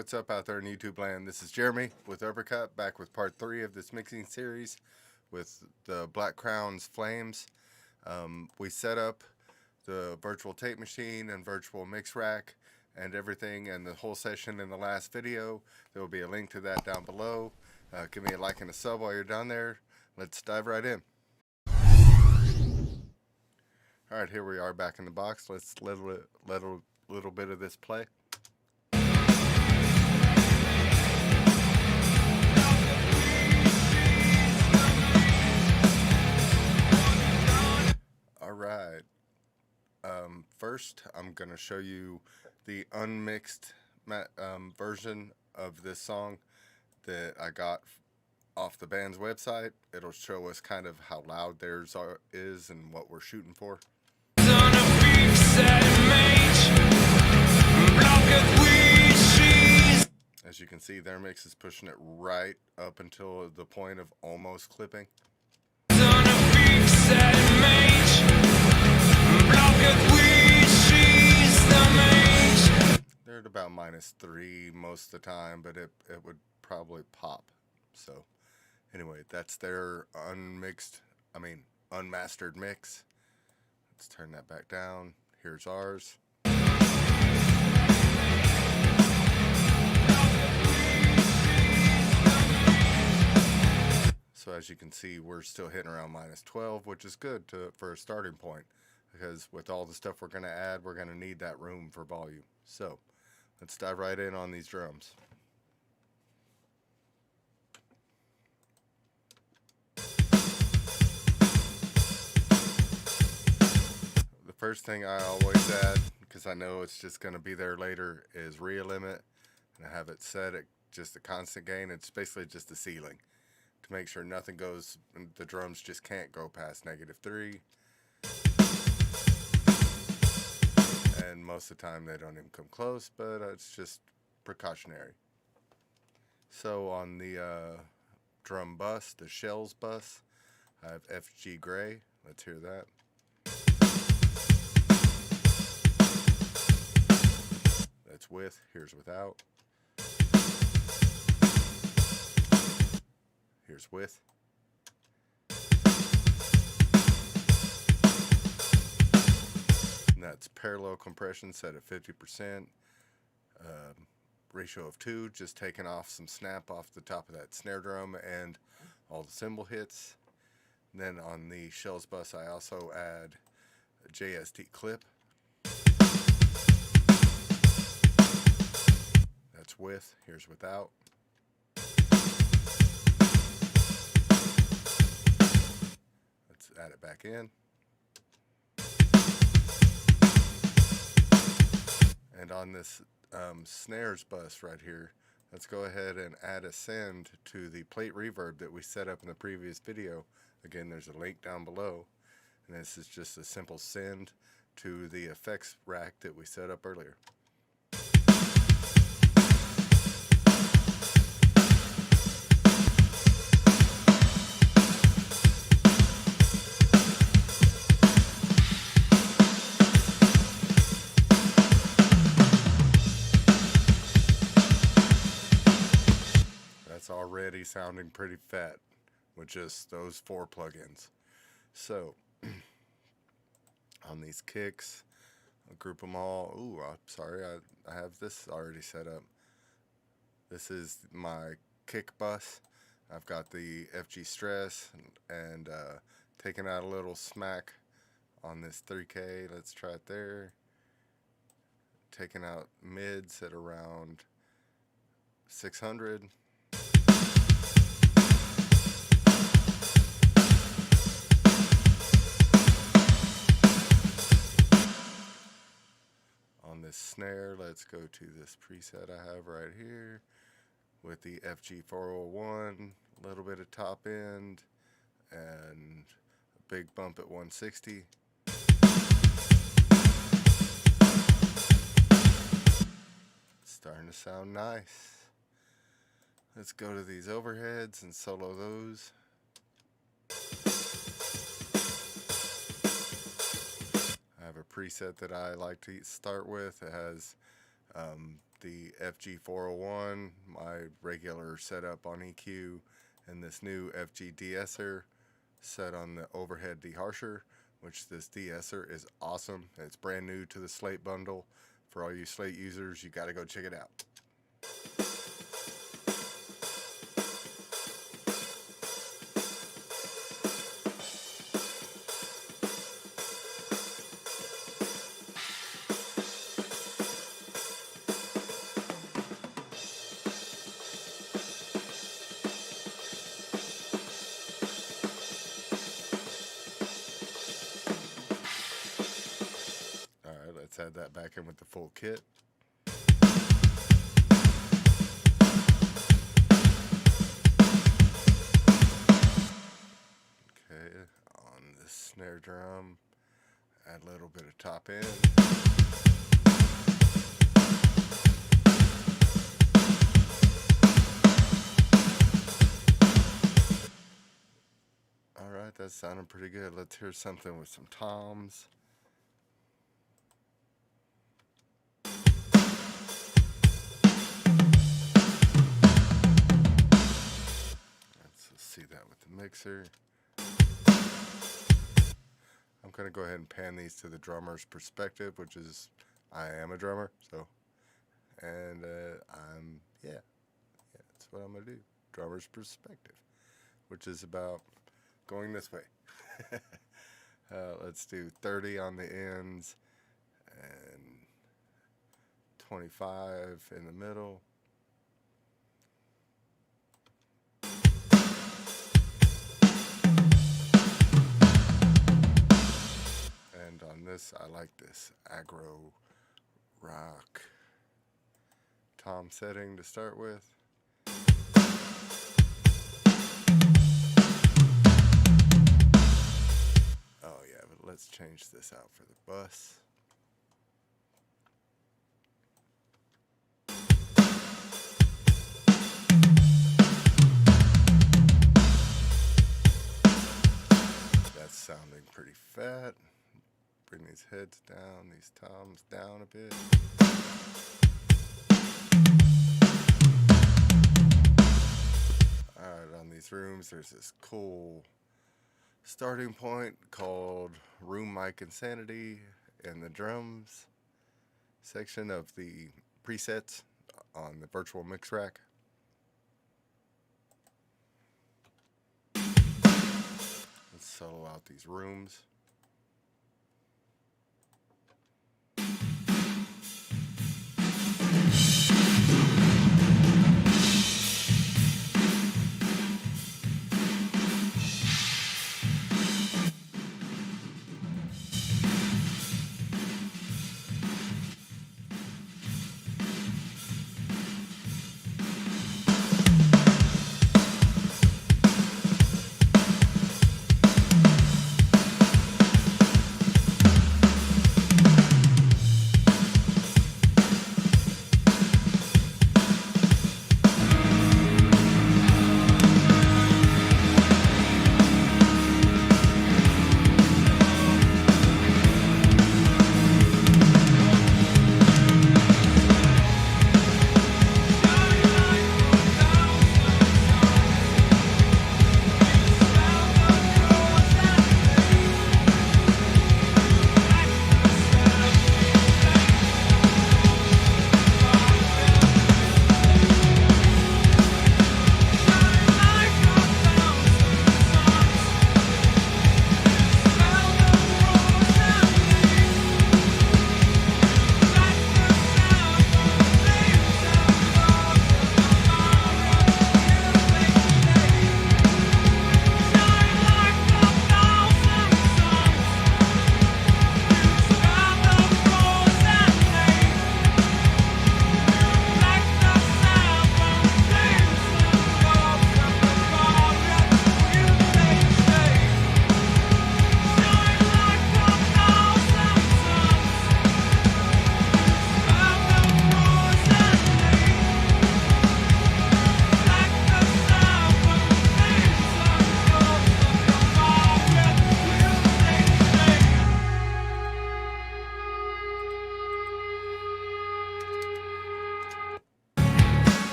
what's up out there in YouTube land? This is Jeremy with Uppercut, back with part 3 of this mixing series with the Black Crown's Flames. We set up the virtual tape machine and virtual mix rack and everything and the whole session in the last video. There will be a link to that down below. Give me a like and a sub while you're down there. Let's dive right in. Alright, here we are back in the box. Let's let a little bit of this play. Alright, first I'm going to show you the unmixed version of this song that I got off the band's website. It'll show us kind of how loud theirs is and what we're shooting for. As you can see, their mix is pushing it right up until the point of almost clipping. They're at about -3 most of the time, but it would probably pop. So anyway, that's their unmastered mix. Let's turn that back down. Here's ours. So as you can see, we're still hitting around -12, which is good for a starting point, because with all the stuff we're going to add, we're going to need that room for volume. So let's dive right in on these drums. The first thing I always add, because I know it's just going to be there later, is rear limit, and I have it set at just a constant gain. It's basically just a ceiling to make sure nothing goes, the drums just can't go past -3. And most of the time they don't even come close, but it's just precautionary. So on the drum bus, the shells bus, I have FG Grey. Let's hear that. That's with, here's without. Here's with. And that's parallel compression set at 50%. Ratio of 2, just taking off some snap off the top of that snare drum and all the cymbal hits. And then on the shells bus, I also add a JST clip. That's with, here's without. Let's add it back in. And on this snares bus right here, let's go ahead and add a send to the plate reverb that we set up in the previous video. Again, there's a link down below, and this is just a simple send to the effects rack that we set up earlier. Already sounding pretty fat with just those 4 plugins. So on these kicks, I'll group them all. Ooh, I'm sorry, I have this already set up. This is my kick bus. I've got the FG stress and taking out a little smack on this 3K. Let's try it there. Taking out mids at around 600. On this snare, let's go to this preset I have right here with the FG 401, a little bit of top end, and a big bump at 160. It's starting to sound nice. Let's go to these overheads and solo those. I have a preset that I like to start with. It has the FG 401, my regular setup on EQ, and this new FG de-esser set on the overhead deharsher, which this de-esser is awesome. It's brand new to the Slate bundle. For all you Slate users, you gotta go check it out. Alright, let's add that back in with the full kit. Okay, on the snare drum, add a little bit of top end. Alright, that's sounding pretty good. Let's hear something with some toms. Let's see that with the mixer. I'm going to go ahead and pan these to the drummer's perspective, which is, I am a drummer, so, and that's what I'm going to do. Drummer's perspective, which is about going this way. Let's do 30 on the ends and 25 in the middle. And on this, I like this aggro rock tom setting to start with. Oh yeah, but let's change this out for the bus. That's sounding pretty fat. Bring these heads down, these toms down a bit. Alright, on these rooms, there's this cool starting point called Room Mic Insanity in the drums section of the presets on the virtual mix rack. Let's solo out these rooms.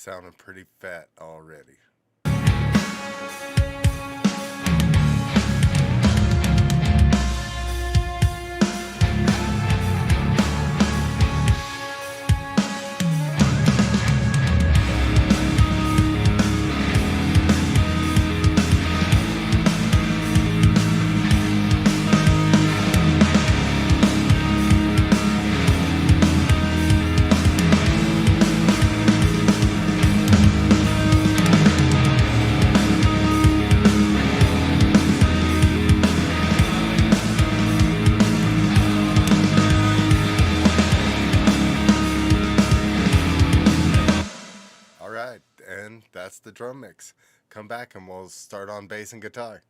sounding pretty fat already. All right, and that's the drum mix. Come back and we'll start on bass and guitar.